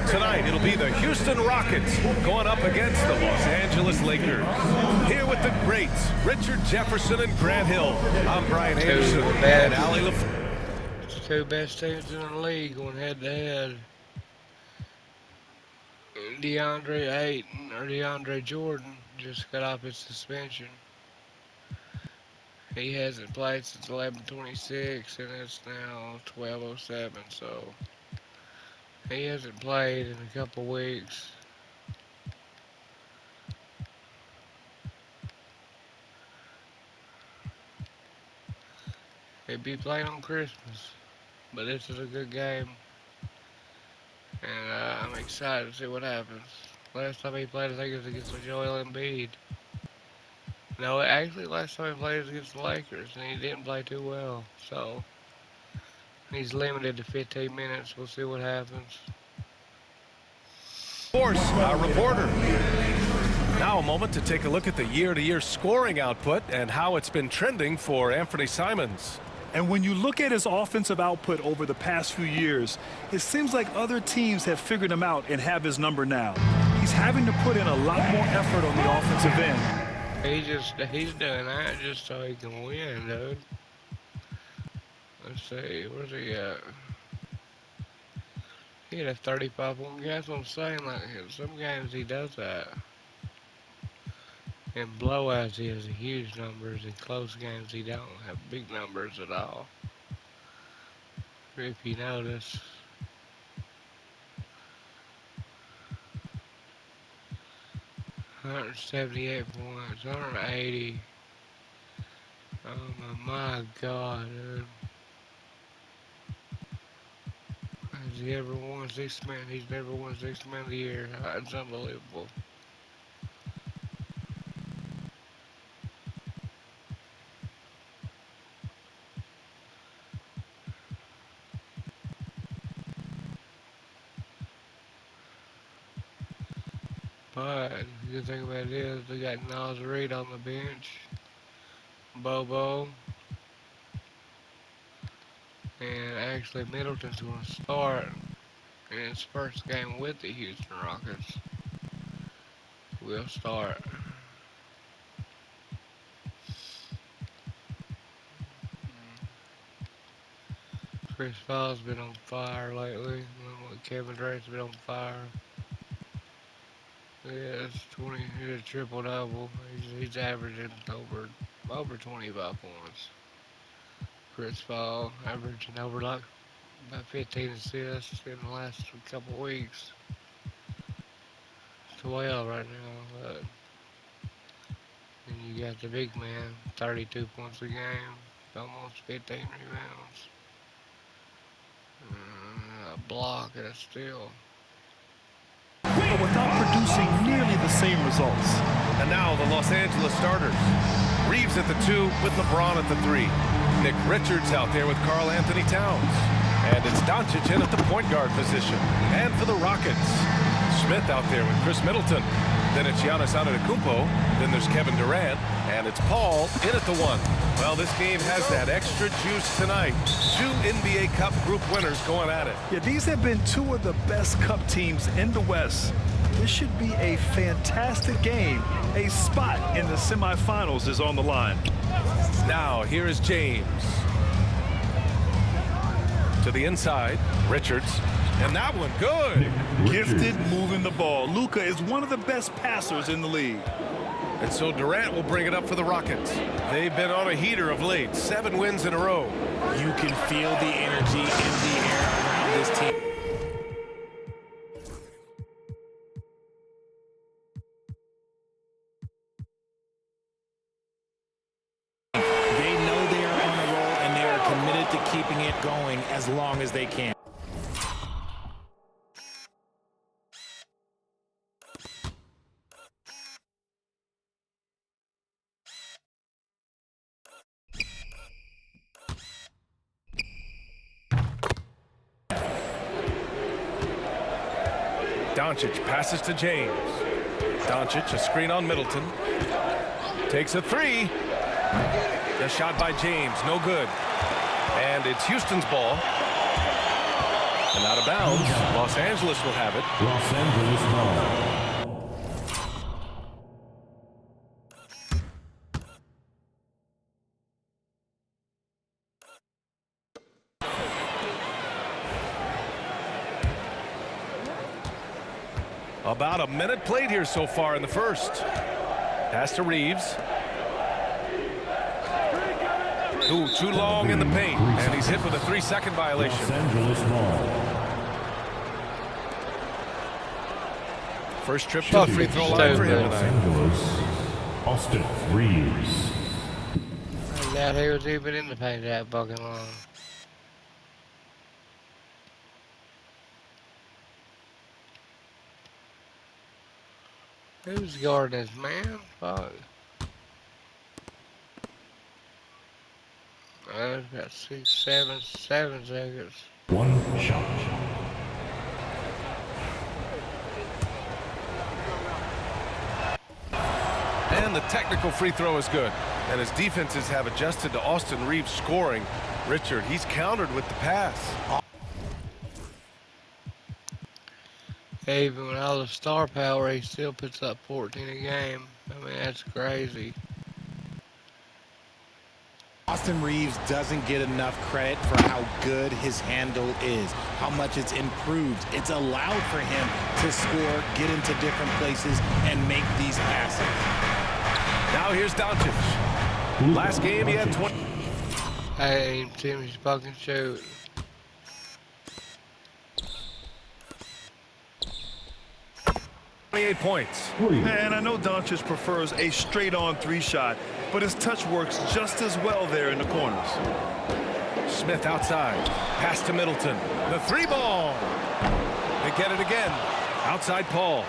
Tonight, it'll be the Houston Rockets going up against the Los Angeles Lakers. Here with the greats, Richard Jefferson and Grant Hill. I'm Brian Anderson and Allie LaFleur. Two best teams in the league going head-to-head. DeAndre Jordan just got off his suspension. He hasn't played since 11/26, and it's now 12/07, so he hasn't played in a couple weeks. He'd be playing on Christmas, but this is a good game, and I'm excited to see what happens. Last time he played, I think it was against Joel Embiid. No, actually, last time he played was against the Lakers, and he didn't play too well. So he's limited to 15 minutes. We'll see what happens. Force, our reporter. Now a moment to take a look at the year-to-year scoring output and how it's been trending for Anthony Simons. And when you look at his offensive output over the past few years, it seems like other teams have figured him out and have his number now. He's having to put in a lot more effort on the offensive end. He's doing that just so he can win, dude. Let's see, where's he at? He had a 35-point game. That's what I'm saying. Like, in some games he does that. In blowouts he has huge numbers. In close games he don't have big numbers at all. If you notice. $178 points, 180. Oh my God, dude. Has he ever won 6 man? He's never won 6 man of the year. That's unbelievable. But the good thing about it is they got Nas Reed on the bench, Bobo, and actually Middleton's going to start in his first game with the Houston Rockets. We'll start. Chris Paul's been on fire lately. Kevin Durant's been on fire. Yeah, it's 20. He's a triple double. He's averaging over 25 points. Chris Paul averaging over like about 15 assists in the last couple weeks. 12 right now, but and you got the big man, 32 points a game, almost 15 rebounds, a block and a steal. But without producing nearly the same results. And now the Los Angeles starters. Reeves at the 2 with LeBron at the 3. Nick Richards out there with Karl Anthony Towns. And it's Doncic in at the point guard position. And for the Rockets, Smith out there with Chris Middleton. Then it's Giannis Antetokounmpo. Then there's Kevin Durant. And it's Paul in at the 1. Well, this game has that extra juice tonight. 2 NBA Cup group winners going at it. Yeah, these have been 2 of the best Cup teams in the West. This should be a fantastic game. A spot in the semifinals is on the line. Now, here is James. To the inside, Richards. And that one, good. Gifted moving the ball. Luka is one of the best passers in the league. And so Durant will bring it up for the Rockets. They've been on a heater of late. 7 wins in a row. You can feel the energy in the air around this team. They know they are on a roll, and they are committed to keeping it going as long as they can. Doncic passes to James. Doncic, a screen on Middleton. Takes a 3. The shot by James, no good. And it's Houston's ball. And out of bounds. Los Angeles will have it. Los Angeles ball. About a minute played here so far in the first. Pass to Reeves. Ooh, too long in the paint. And he's hit with a 3-second violation. Los Angeles ball. First trip to the free throw line for him Los tonight. Angeles. Austin Reeves. I doubt he was even in the paint that fucking long. Who's guarding this man? Fuck. I've got 7 seconds. One shot. And the technical free throw is good. And his defenses have adjusted to Austin Reeves scoring. Richard, he's countered with the pass. Even with all the star power, he still puts up 14 a game. I mean, that's crazy. Austin Reeves doesn't get enough credit for how good his handle is, how much it's improved. It's allowed for him to score, get into different places, and make these passes. Now here's Doncic. Last game he had 20. Hey, Timmy's fucking shoot. Points. And I know Doncic prefers a straight-on 3-shot, but his touch works just as well there in the corners. Smith outside. Pass to Middleton. The 3-ball. They get it again. Outside Paul.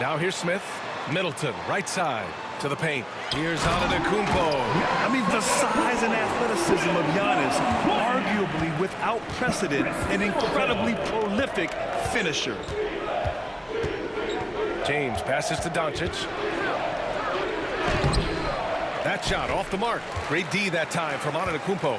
Now here's Smith. Middleton, right side to the paint. Here's Antetokounmpo. I mean, the size and athleticism of Giannis, arguably without precedent, an incredibly prolific finisher. James passes to Doncic. That shot off the mark. Great D that time from Antetokounmpo.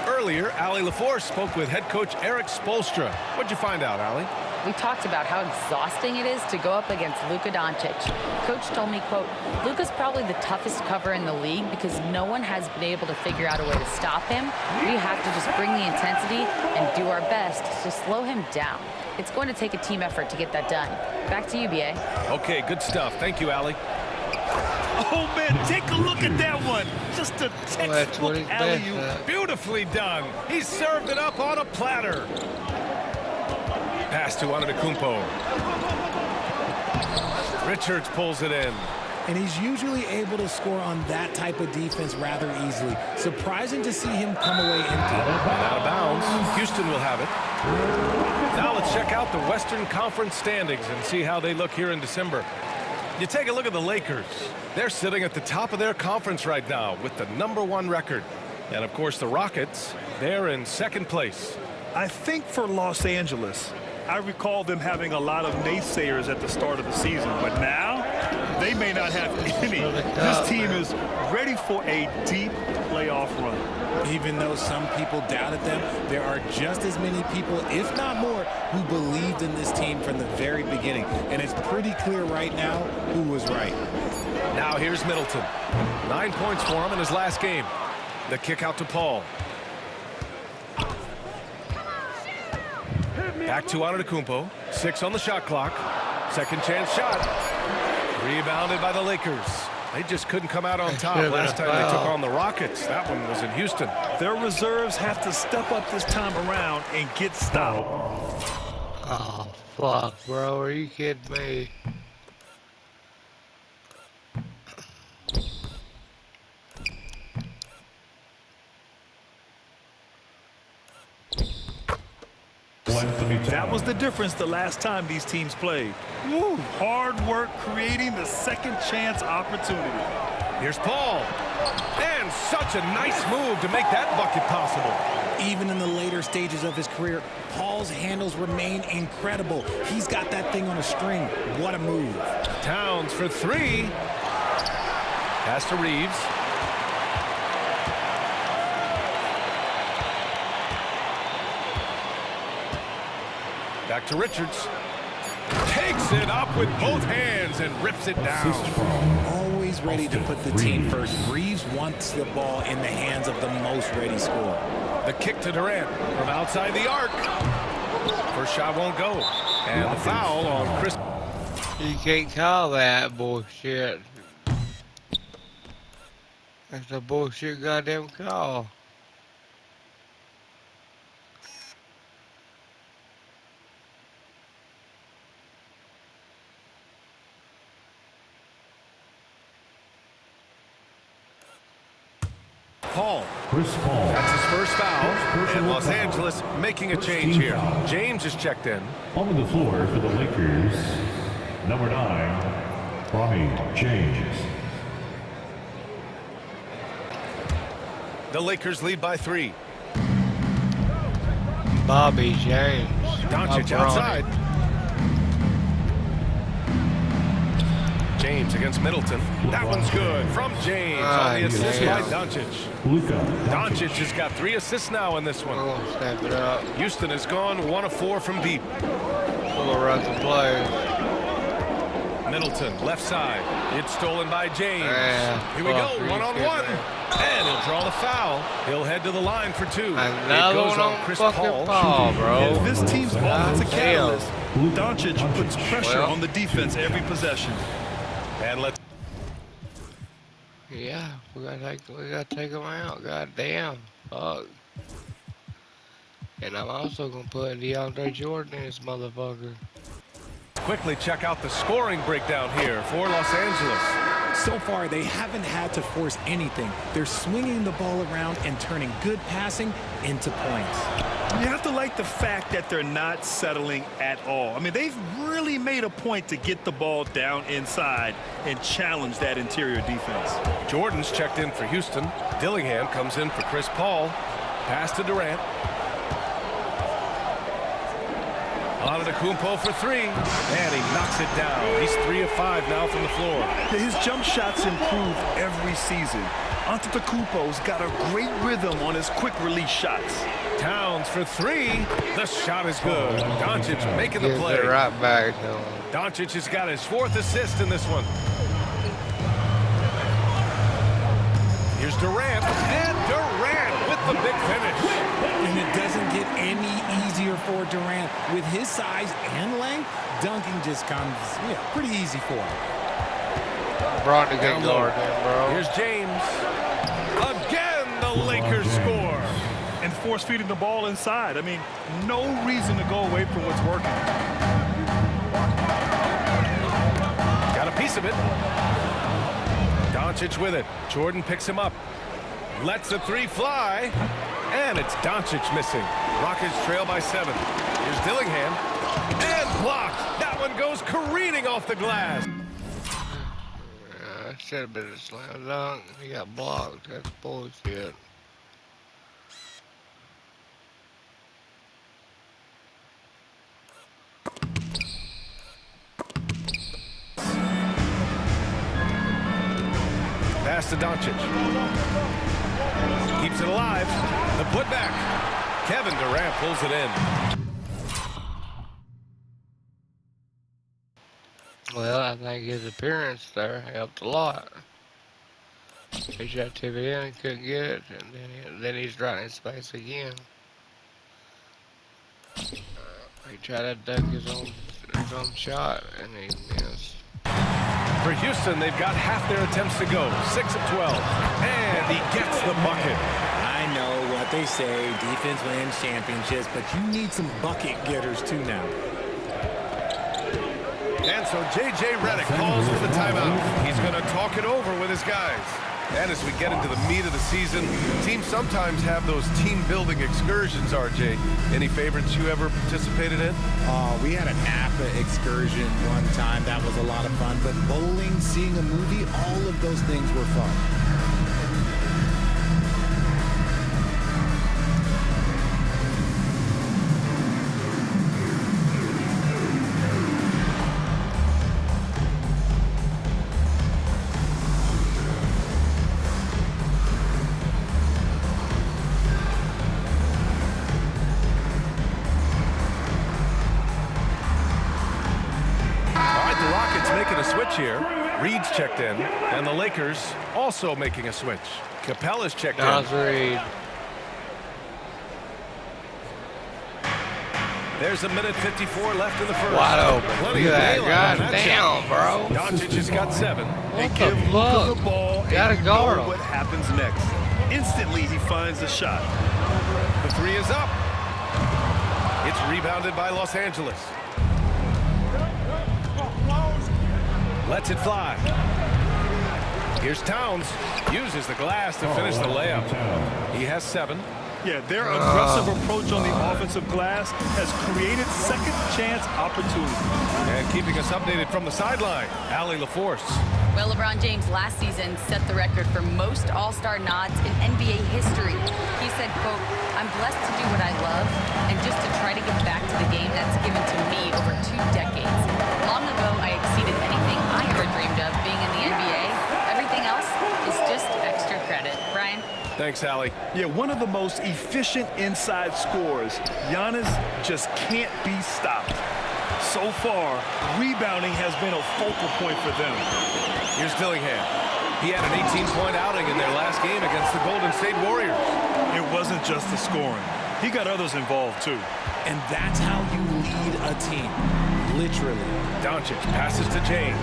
Earlier, Allie LaForce spoke with head coach Eric Spoelstra. What'd you find out, Allie? We talked about how exhausting it is to go up against Luka Doncic. Coach told me, quote, Luka's probably the toughest cover in the league because no one has been able to figure out a way to stop him. We have to just bring the intensity and do our best to slow him down. It's going to take a team effort to get that done. Back to you, B.A. Okay, good stuff. Thank you, Allie. Oh, man, take a look at that one. Just a textbook alley-oop. Beautifully done. He served it up on a platter. Pass to Antetokounmpo. Richards pulls it in. And he's usually able to score on that type of defense rather easily. Surprising to see him come away empty. Out of bounds. Houston will have it. Now let's check out the Western Conference standings and see how they look here in December. You take a look at the Lakers. They're sitting at the top of their conference right now with the #1 record. And, of course, the Rockets, they're in second place. I think for Los Angeles, I recall them having a lot of naysayers at the start of the season, but now they may not have any. This team is ready for a deep playoff run. Even though some people doubted them, there are just as many people, if not more, who believed in this team from the very beginning. And it's pretty clear right now who was right. Now here's Middleton. 9 points for him in his last game. The kick out to Paul. Back to Antetokounmpo. 6 on the shot clock. Second chance shot. Rebounded by the Lakers. They just couldn't come out on top last time they took on the Rockets. That one was in Houston. Their reserves have to step up this time around and get stopped. Oh, fuck, bro. Are you kidding me? That was the difference the last time these teams played. Woo, hard work creating the second chance opportunity. Here's Paul. And such a nice move to make that bucket possible. Even in the later stages of his career, Paul's handles remain incredible. He's got that thing on a string. What a move. Towns for 3. Pass to Reeves. Back to Richards. Takes it up with both hands and rips it down. Always ready to put the team first. Reeves wants the ball in the hands of the most ready scorer. The kick to Durant from outside the arc. First shot won't go. And the foul on Chris. You can't call that bullshit. That's a bullshit goddamn call. Paul. Chris Paul. That's his first foul. And Los foul. Angeles making a First change team here. foul. James is checked in. On the floor for the Lakers, number 9, Bronny James. The Lakers lead by 3. Bobby James. Doncic outside. James against Middleton. That one's good from James on the assist by Doncic. Luka Doncic has got 3 assists now in this We're one. gonna step it up. Houston has gone 1 of 4 from deep. We'll run the play. Middleton, left side. It's stolen by James. Yeah, Here we go, fuck, one-on-one. man. And he'll draw the foul. He'll head to the line for 2. Another it goes one on Chris fucking Paul. Paul, bro. If this team's offensive Damn. catalyst, Doncic puts pressure Well. on the defense every possession. And let's Yeah, we gotta take him out. God damn. Fuck. And I'm also gonna put DeAndre Jordan in this motherfucker. quickly check out the scoring breakdown here for Los Angeles. So far, they haven't had to force anything. They're swinging the ball around and turning good passing into points. You have to like the fact that they're not settling at all. I mean, they've really made a point to get the ball down inside and challenge that interior defense. Jordan's checked in for Houston. Dillingham comes in for Chris Paul. Pass to Durant. Antetokounmpo for 3, and he knocks it down. He's 3 of 5 now from the floor. His jump shots improve every season. Antetokounmpo's got a great rhythm on his quick release shots. Towns for 3. The shot is good. Doncic making the Gives play. it right back to him. Doncic has got his 4th assist in this one. Here's Durant, and Durant with the big finish. And it doesn't get any easier for Durant. With his size and length, dunking just comes pretty easy for him. Brought to Down get low. guard there, bro. Here's James. Again, the Lakers score. And force feeding the ball inside. I mean, no reason to go away from what's working. Got a piece of it. Doncic with it. Jordan picks him up. Lets the 3 fly. And it's Doncic missing. Rockets trail by 7. Here's Dillingham. And blocked. That one goes careening off the glass. That should have been a slam dunk. He got blocked. That's bullshit. Pass to Doncic. Keeps it alive. The putback. Kevin Durant pulls it in. Well, I think his appearance there helped a lot. He shot tip it in, couldn't get it, and then he's right in space again. He tried to duck his own shot, and he missed. For Houston, they've got half their attempts to go. 6 of 12. And he gets the bucket. I know what they say, defense wins championships, but you need some bucket getters too now. And so J.J. Redick calls for the timeout. He's going to talk it over with his guys. And as we get into the meat of the season, teams sometimes have those team-building excursions, RJ. Any favorites you ever participated in? We had an Napa excursion one time. That was a lot of fun. But bowling, seeing a movie, all of those things were fun. the Rockets making a switch here. Reed's checked in, and the Lakers also making a switch. Capella's checked in. Reed. There's a minute 54 left in the first. Wide open. Plenty Look of at daylight on that. that God shot. damn, bro. Doncic has got 7. They What give the Luka fuck? the ball, Gotta and you guard know him. what happens next. Instantly, he finds the shot. The 3 is up. It's rebounded by Los Angeles. Lets it fly. Here's Towns. Uses the glass to finish the layup. He has 7. Yeah, their aggressive approach on the offensive glass has created second chance opportunities. And keeping us updated from the sideline, Allie LaForce. Well, LeBron James last season set the record for most all-star nods in NBA history. He said, quote, "I'm blessed to do what I love and just to try to give back to the game that's given to me over 2 decades. Long ago, I exceeded anything I ever dreamed of being in the NBA. Everything else is just extra credit." Brian? Thanks, Allie. Yeah, one of the most efficient inside scorers. Giannis just can't be stopped. So far, rebounding has been a focal point for them. Here's Dillingham. He had an 18-point outing in their last game against the Golden State Warriors. It wasn't just the scoring. He got others involved, too. And that's how you lead a team. Literally. Doncic passes to James.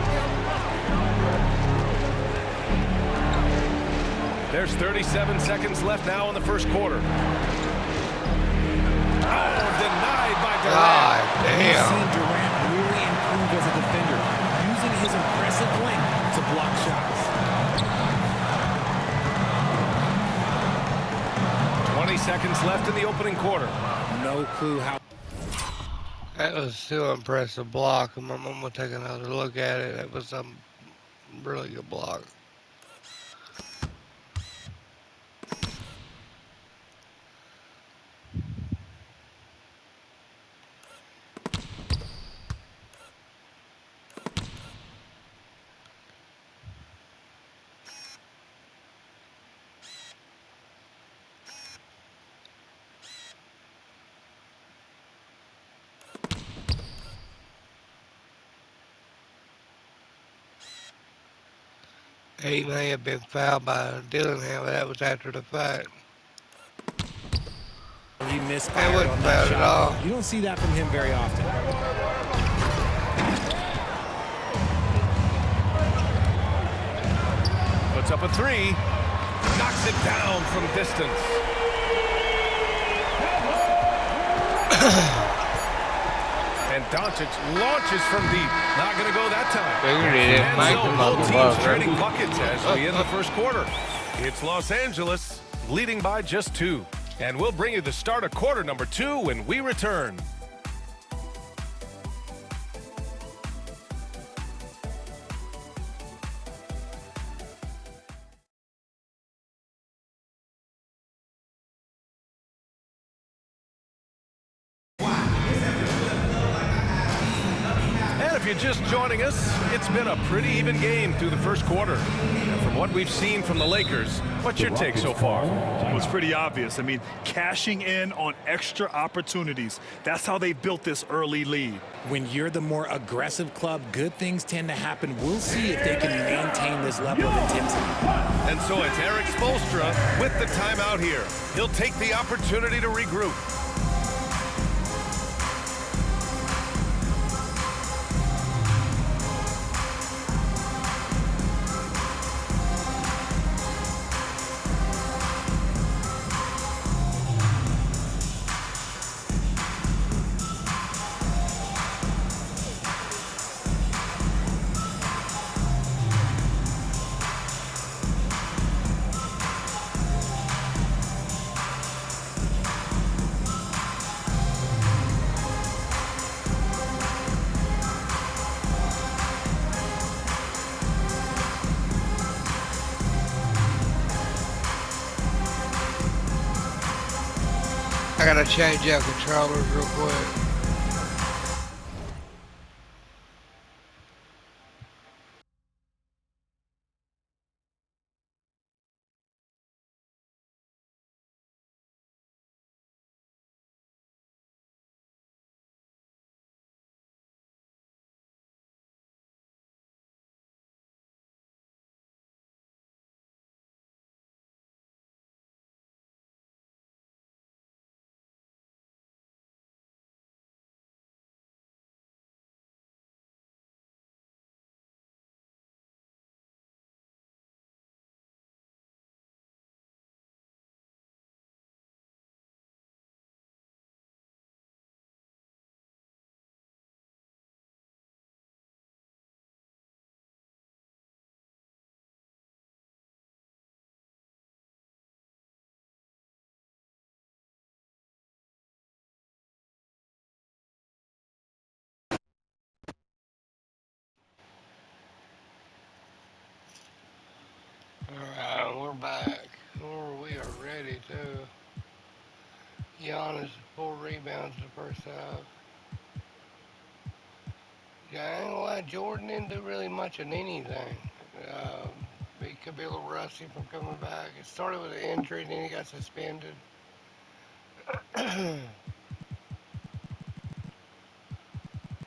There's 37 seconds left now in the first quarter. Oh, denied by Durant. God We've damn. seen Durant really improve as a defender, using his impressive length to block shots. 20 seconds left in the opening quarter. No clue how. That was still impressive block. I'm gonna take another look at it. That was some really good block. He may have been fouled by Dillingham, but that was after the fact. He misfired wasn't on that fouled at shot. all. You don't see that from him very often. Puts up a 3. Knocks it down from distance. And Doncic launches from deep. Not going to go that time. Figured he didn't And make so the both mother teams buzzer. trading buckets as we end the first quarter. It's Los Angeles leading by just 2. And we'll bring you the start of quarter number 2 when we return. And if you're just joining us, it's been a pretty even game through the first quarter. And from what we've seen from the Lakers, what's your take so far? It was pretty obvious. I mean, cashing in on extra opportunities. That's how they built this early lead. When you're the more aggressive club, good things tend to happen. We'll see if they can maintain this level of intensity. And so it's Eric Spoelstra with the timeout here. He'll take the opportunity to regroup. I gotta change out controllers real quick. already, too. Giannis, 4 rebounds in the first half. Yeah, I ain't gonna lie, Jordan didn't do really much of anything. He could be a little rusty from coming back. It started with an injury, then he got suspended.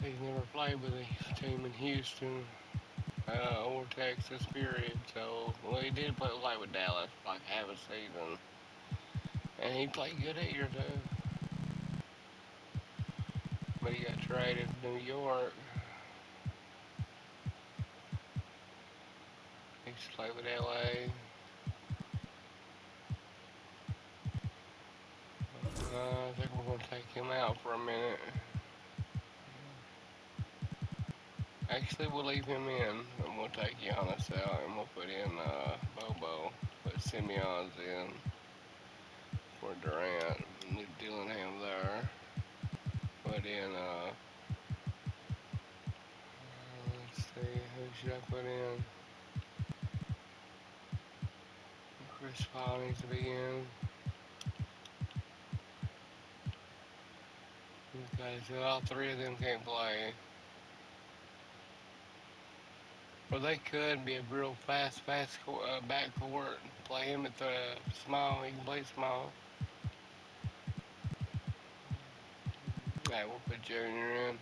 He's never played with a team in Houston or Texas, period. So, well, he did play with Dallas like half a season. And he played good here, too. But he got traded to New York. He used to play with LA. I think we're going to take him out for a minute. Actually, we'll leave him in, and we'll take Giannis out, and we'll put in Bobo. Put Simeon's in for Durant. Leave Dillingham there. Put in, let's see, who should I put in? Chris Paul needs to be in. Okay, so all 3 of them can't play. Well, they could be a real fast backcourt. Play him at the small. He can play small. Yeah, we'll put Junior in.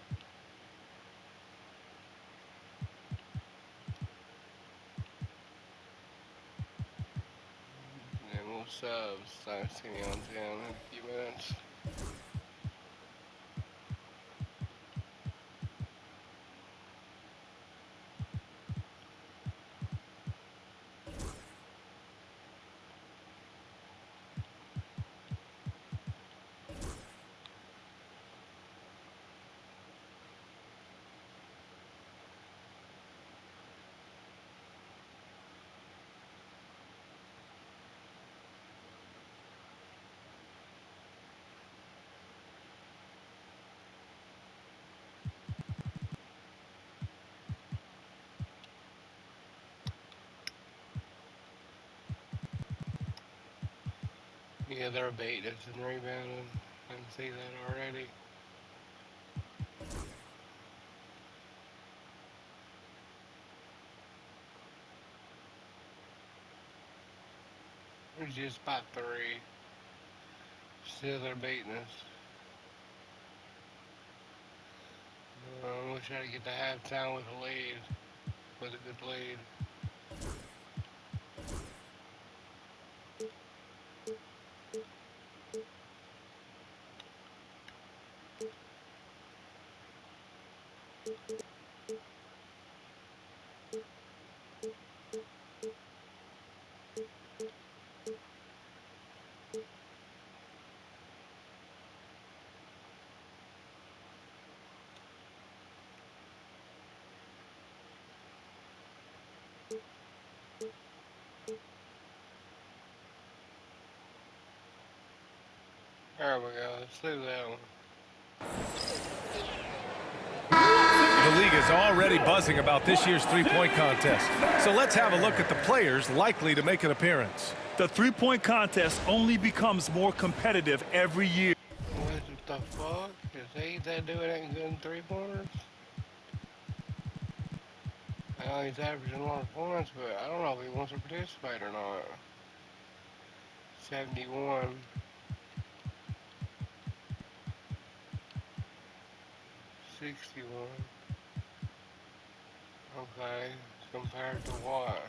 And then we'll start Simeon's in a few minutes. Yeah, they're beating us and rebounding. I can see that already. It's just by 3. Still, they're beating us. We'll try to get to halftime with a lead, with a good lead. There we go. Let's do that one. The league is already buzzing about this year's three-point contest. So let's have a look at the players likely to make an appearance. The three-point contest only becomes more competitive every year. What the fuck? Is he that dude ain't good in 3-pointers? I know he's averaging a lot of points, but I don't know if he wants to participate or not. 71. 61. Okay, compared to what?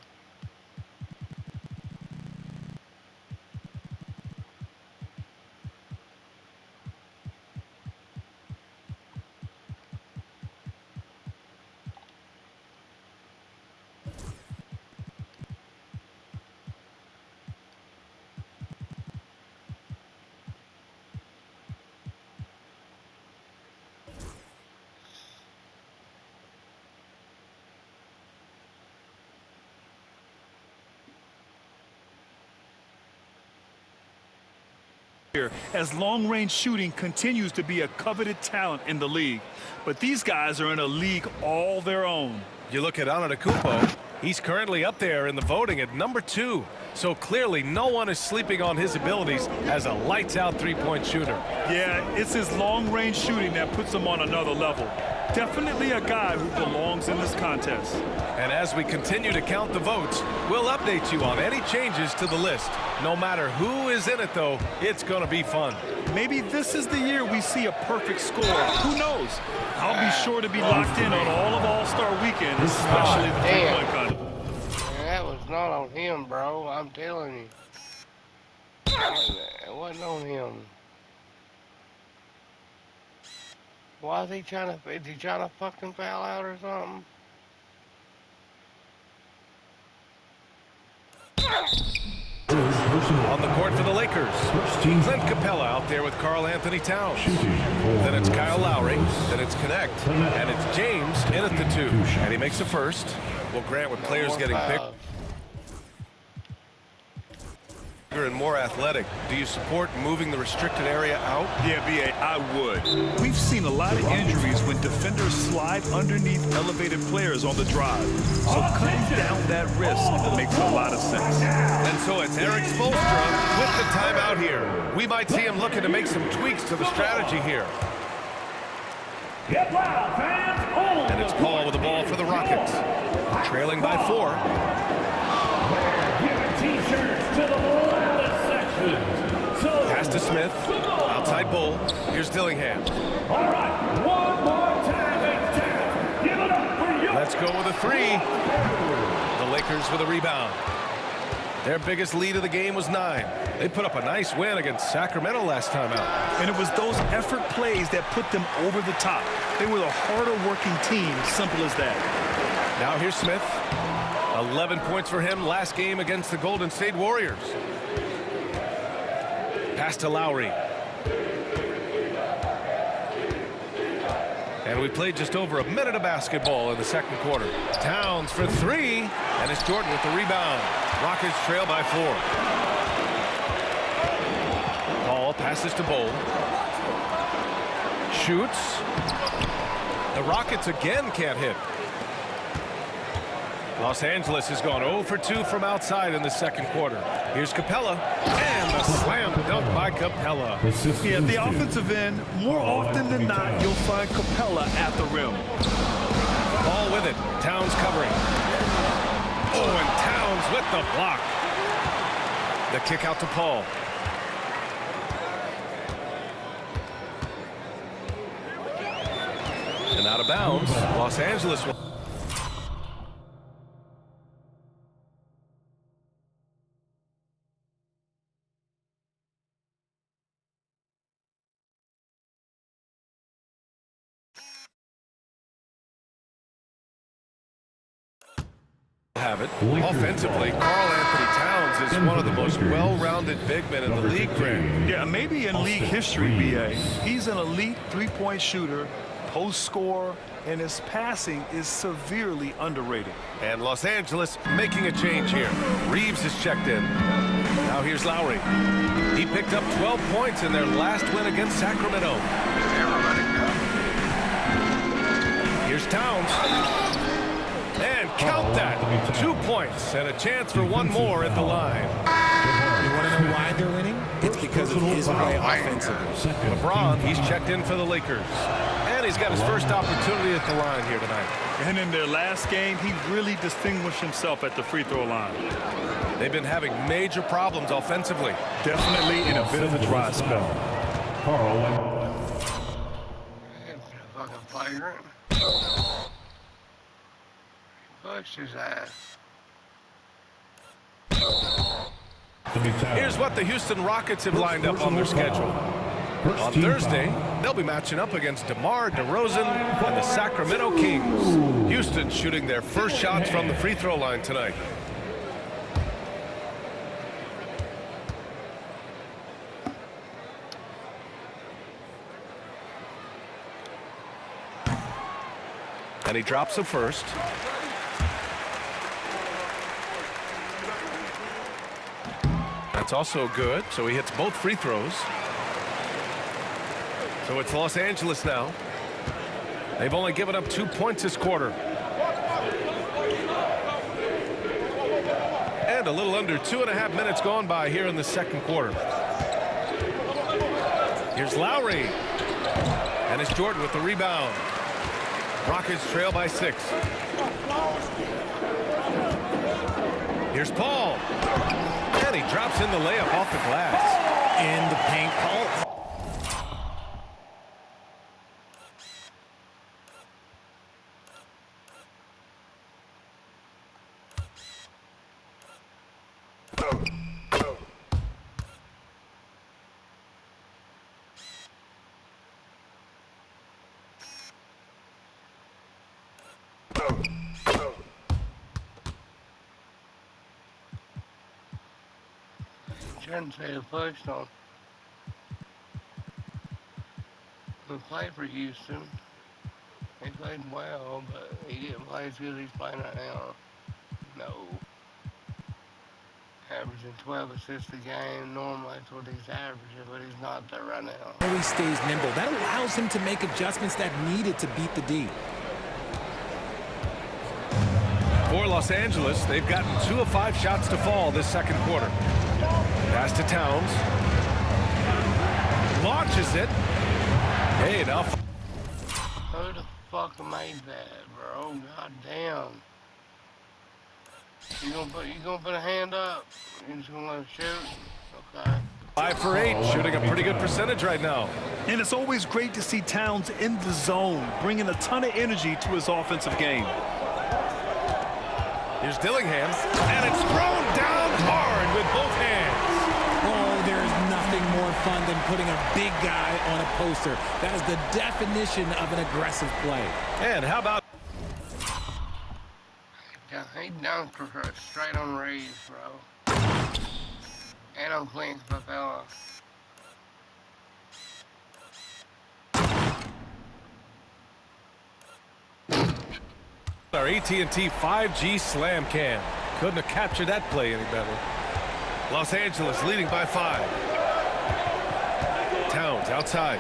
As long-range shooting continues to be a coveted talent in the league. But these guys are in a league all their own. You look at Antetokounmpo, he's currently up there in the voting at number 2. So clearly no one is sleeping on his abilities as a lights-out three-point shooter. Yeah, it's his long-range shooting that puts him on another level. Definitely a guy who belongs in this contest. And as we continue to count the votes, we'll update you on any changes to the list. No matter who is in it, though, it's going to be fun. Maybe this is the year we see a perfect score. Who knows? I'll be sure to be locked in on all of All-Star Weekend, especially the three-point contest. That was not on him, bro. I'm telling you. It wasn't on him. Why is he trying to fucking foul out or something? On the court for the Lakers, Clint Capella out there with Karl Anthony Towns. Then it's Kyle Lowry, then it's Connect, and it's James in at the 2. And he makes a first. Well, Grant, with players getting bigger and more athletic, do you support moving the restricted area out? Yeah, B.A., I would. We've seen a lot of injuries when defenders slide underneath elevated players on the drive. So cutting down that risk makes a lot of sense. And so it's Eric Spoelstra with the timeout here. We might see him looking to make some tweaks to the strategy here. And it's Paul with the ball for the Rockets. Trailing by 4. Pass to Smith. Outside Bull. Here's Dillingham. Let's go with a 3. The Lakers with a rebound. Their biggest lead of the game was 9. They put up a nice win against Sacramento last time out. And it was those effort plays that put them over the top. They were the harder working team, simple as that. Now here's Smith. 11 points for him last game against the Golden State Warriors. Pass to Lowry. And we played just over a minute of basketball in the second quarter. Towns for 3, and it's Jordan with the rebound. Rockets trail by 4. Paul passes to Bull. Shoots. The Rockets again can't hit. Los Angeles has gone 0 for 2 from outside in the second quarter. Here's Capella, and the slam dunk by Capella. Yeah, at the offensive end, more often than not, you'll find Capella at the rim. Ball with it. Towns covering. Oh, and Towns with the block. The kick out to Paul. And out of bounds. Los Angeles will. Have it. Offensively, Karl Anthony Towns is one of the most well-rounded big men in the league, Grant. Yeah, maybe in league history, B.A. He's an elite three-point shooter, post scorer, and his passing is severely underrated. And Los Angeles making a change here. Reeves is checked in. Now here's Lowry. He picked up 12 points in their last win against Sacramento. Here's Towns. And count that. 2 points and a chance for one more at the line. You want to know why they're winning? It's because of his play offensively. LeBron, he's checked in for the Lakers. And he's got his first opportunity at the line here tonight. And in their last game, he really distinguished himself at the free throw line. They've been having major problems offensively. Definitely in a bit of a dry spell. Karl. Fucking flagrant. Pushed his ass. Here's what the Houston Rockets have lined up on their schedule. On Thursday, they'll be matching up against DeMar DeRozan and the Sacramento Kings. Houston shooting their first shots from the free throw line tonight. And he drops the first. That's also good, so he hits both free throws. So it's Los Angeles now. They've only given up 2 points this quarter. And a little under 2.5 minutes gone by here in the second quarter. Here's Lowry. And it's Jordan with the rebound. Rockets trail by 6. Here's Paul. And he drops in the layup off the glass. In the paint, Paul. Shouldn't say the push on. He played for Houston. He played well, but he didn't play as good as he's playing right now. No. Averaging 12 assists a game. Normally that's what he's averaging, but he's not there right now. He stays nimble. That allows him to make adjustments that needed to beat the D. For Los Angeles, they've gotten 2 of 5 shots to fall this second quarter. Pass to Towns. Launches it. Hey, now. Who the fuck made that, bro? God damn. You gonna put a hand up? You just gonna let him shoot? Okay. 5 for 8, shooting a pretty good percentage right now. And it's always great to see Towns in the zone, bringing a ton of energy to his offensive game. Here's Dillingham, and it's thrown down hard with both hands. Oh, there's nothing more fun than putting a big guy on a poster. That is the definition of an aggressive play. And how about... Yeah, he dunked for her straight on Reeves, bro. And on Clint's fella. Our AT&T 5G Slam Cam. Couldn't have captured that play any better. Los Angeles leading by 5. Towns outside.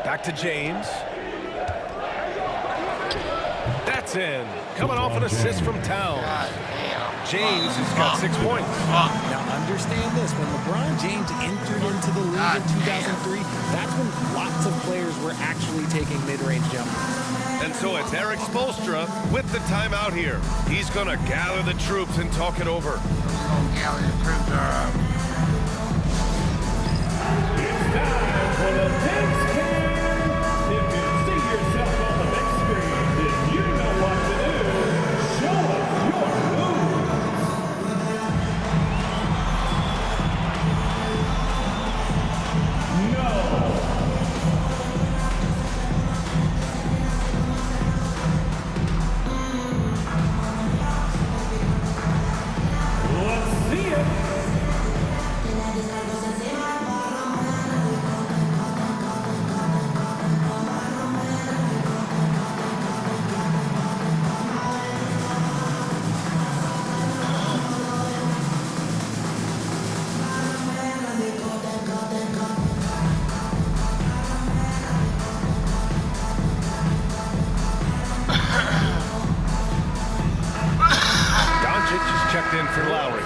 Back to James. That's in. Coming off an assist from Towns. James has got 6 points. Now understand this, when LeBron James entered into the league in 2003, that's when lots of players were actually taking mid-range jumpers. And so it's Eric Spoelstra with the timeout here. He's going to gather the troops and talk it over. Gather the troops are up. It's time for the Pimps Cam. If you see yourself on the big screen, then you know what to do. Show us your moves. Checked in for Lowry.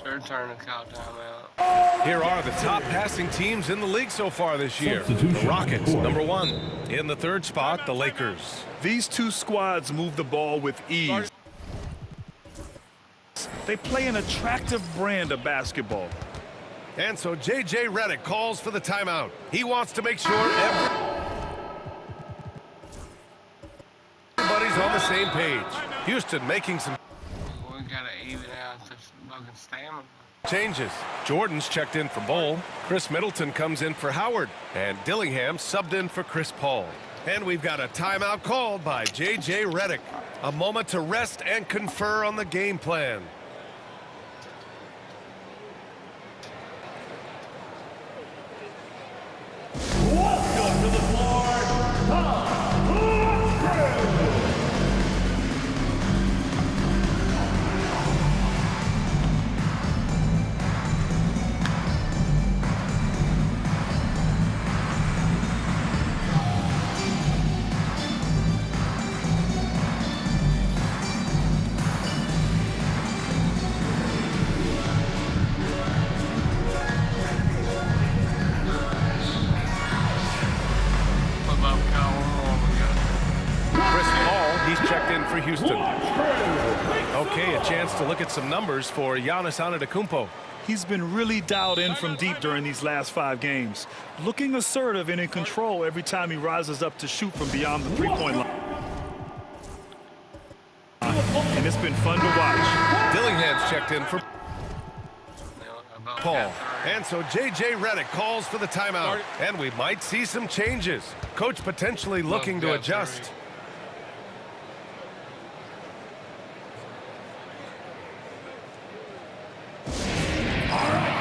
Third turn to call timeout. Here are the top passing teams in the league so far this year. The Rockets, number 1. In the third spot, the Lakers. These two squads move the ball with ease. They play an attractive brand of basketball. And so J.J. Redick calls for the timeout. He wants to make sure everybody's on the same page. Houston making some We gotta even out this fucking stamina. changes. Jordan's checked in for Bowl. Chris Middleton comes in for Howard. And Dillingham subbed in for Chris Paul. And we've got a timeout called by J.J. Redick. A moment to rest and confer on the game plan. Welcome to the floor, Tom LaKERS. Okay, a chance to look at some numbers for Giannis Antetokounmpo. He's been really dialed in from deep during these last 5 games. Looking assertive and in control every time he rises up to shoot from beyond the three-point line. And it's been fun to watch. Dillingham's checked in for Paul. And so J.J. Redick calls for the timeout. And we might see some changes. Coach potentially looking to adjust.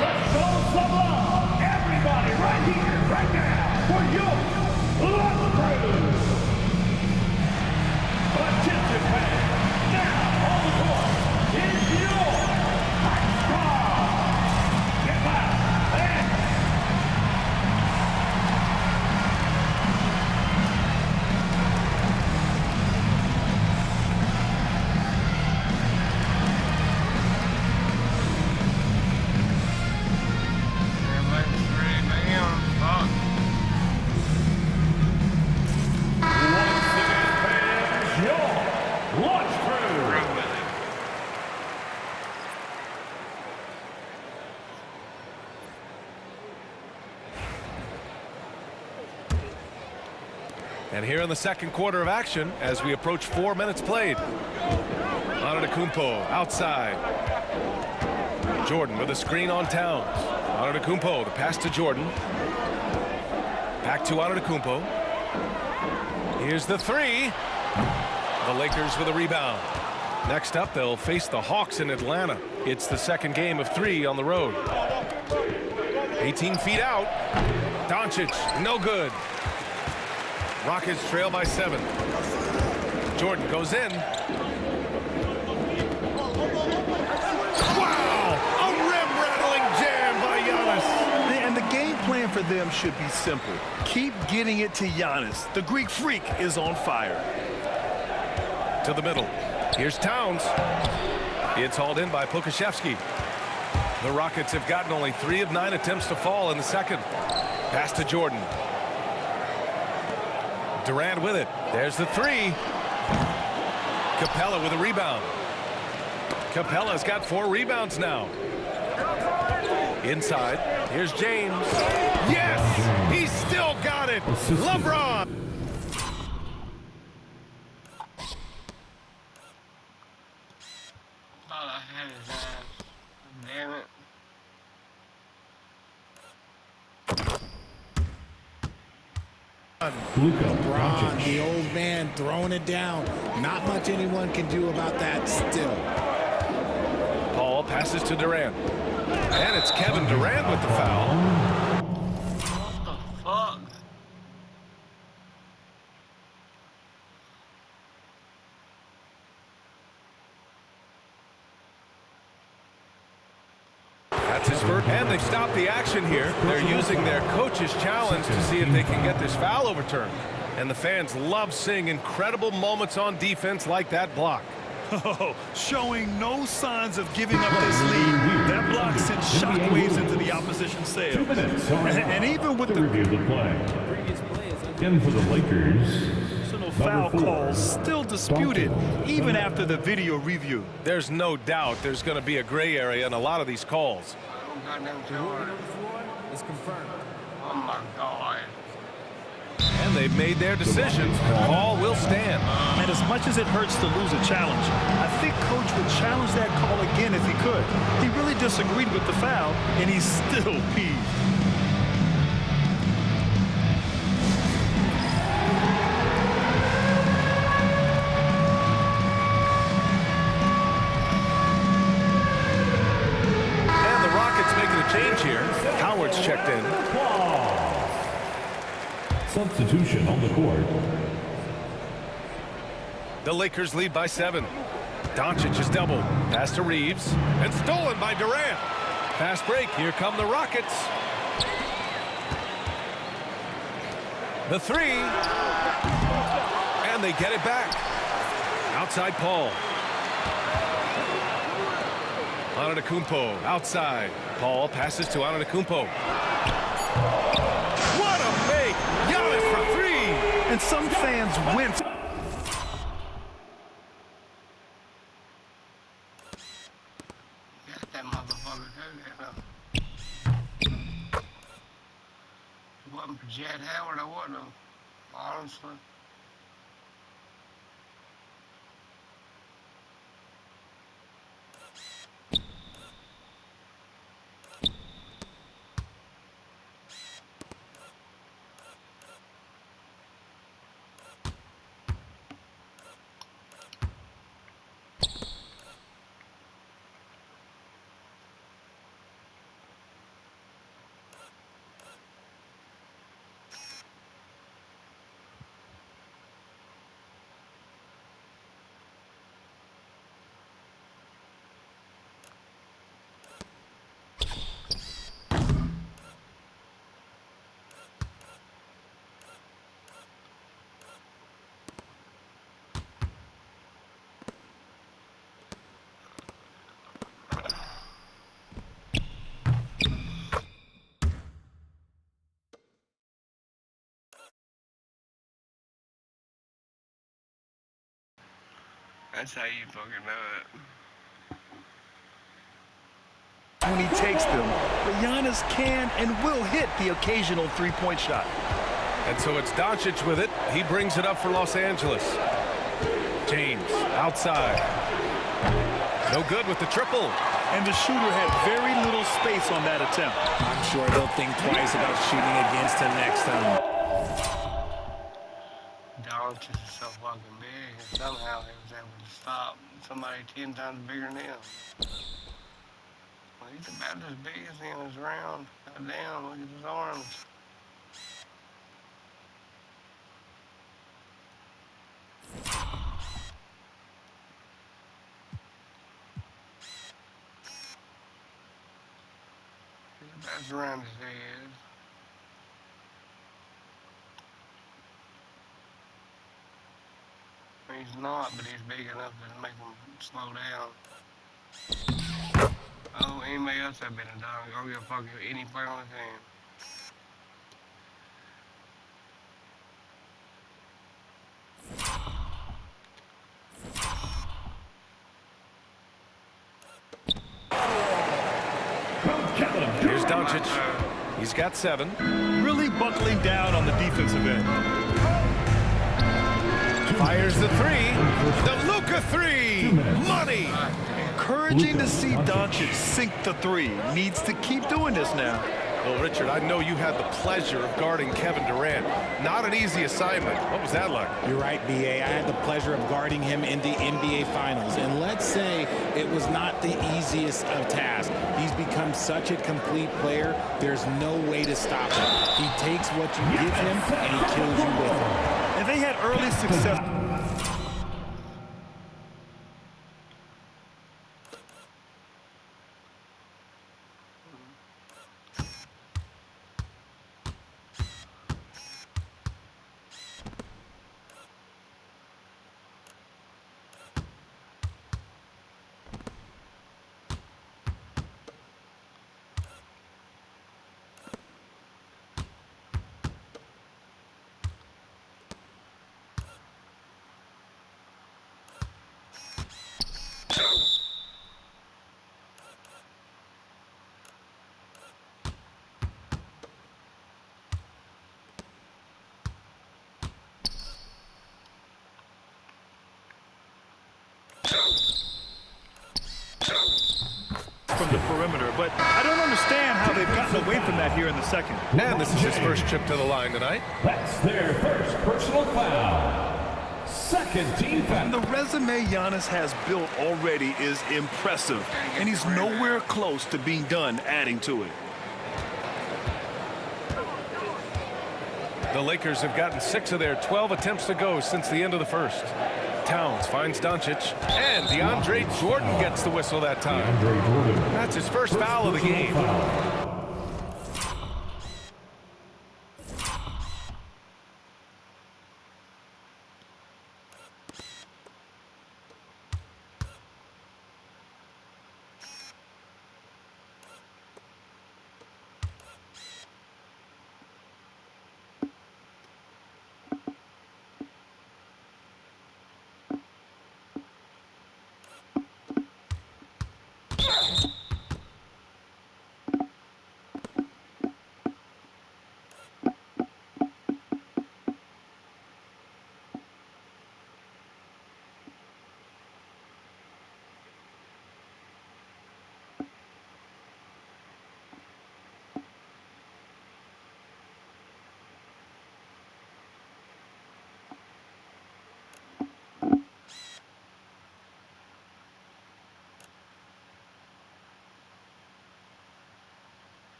Let's show some love, everybody, right here, right now, for your LAKERS. Attention fans, now on the court is your high star. Get loud and And here in the second quarter of action, as we approach 4 minutes played. Antetokounmpo outside. Jordan with a screen on Towns. Antetokounmpo, the pass to Jordan. Back to Antetokounmpo. Here's the three. The Lakers with a rebound. Next up, they'll face the Hawks in Atlanta. It's the second game of 3 on the road. 18 feet out. Doncic, no good. Rockets trail by 7. Jordan goes in. Wow! A rim-rattling jam by Giannis. And the game plan for them should be simple. Keep getting it to Giannis. The Greek freak is on fire. To the middle. Here's Towns. It's hauled in by Pokashevsky. The Rockets have gotten only 3 of 9 attempts to fall in the second. Pass to Jordan. Durant with it. There's the three. Capella with a rebound. Capella's got 4 rebounds now. Inside. Here's James. Yes! He's still got it! LeBron! Damn it. LeBron, the old man, throwing it down. Not much anyone can do about that still. Paul passes to Durant. And it's Kevin Durant with the foul. What the fuck? That's his first. And they stop the action here. They're using their coach's challenge to see if they can get this foul overturned. And the fans love seeing incredible moments on defense like that block. Oh, showing no signs of giving up this lead. That block sent shockwaves into the opposition sails. 2 minutes. And even with the review the play. In for the Lakers. personal foul calls still disputed even after the video review. There's no doubt there's going to be a gray area in a lot of these calls. Goddamn Jordan. Is confirmed. Oh my God. And they've made their decision. The call will stand. And as much as it hurts to lose a challenge, I think Coach would challenge that call again if he could. He really disagreed with the foul, and he's still peeved. And the Rockets making a change here. Howard's checked in. Substitution on the court. The Lakers lead by 7. Doncic is doubled. Pass to Reeves. And stolen by Durant. Fast break. Here come the Rockets. The three. And they get it back. Outside Paul. Antetokounmpo outside. Paul passes to Antetokounmpo. What a make! Giannis for 3! And some fans wince. Jet Howard, I wouldn't have, honestly. That's how you fucking know it. When he takes them, but Giannis can and will hit the occasional three-point shot. And so it's Doncic with it. He brings it up for Los Angeles. James outside. No good with the triple. And the shooter had very little space on that attempt. I'm sure they'll think twice about shooting against him next time. Doncic is so fucking big, and somehow he was able to stop somebody 10 times bigger than him. Well, he's about as big as him as round. God damn, look at his arms. He's about as round as he is. He's not, but he's big enough to make him slow down. Oh, anybody else have been a dog? I'll give a fuck with any player on the team. Here's Doncic. He's got 7. Really buckling down on the defensive end. Fires the 3. The Luka 3. Money. Encouraging to see Doncic sink the 3. Needs to keep doing this now. Well, Richard, I know you had the pleasure of guarding Kevin Durant. Not an easy assignment. What was that like? You're right, B.A. I had the pleasure of guarding him in the NBA Finals. And let's say it was not the easiest of tasks. He's become such a complete player, there's no way to stop him. He takes what you give him, and he kills you with it. And they had early success. From the perimeter, but I don't understand how they've gotten away from that here in the second. And this is his first trip to the line tonight. That's their first personal foul. Second team foul. And the resume Giannis has built already is impressive, and he's nowhere close to being done adding to it. The Lakers have gotten 6 of their 12 attempts to go since the end of the first. Towns finds Doncic, and DeAndre Jordan gets the whistle that time. That's his first foul of the game.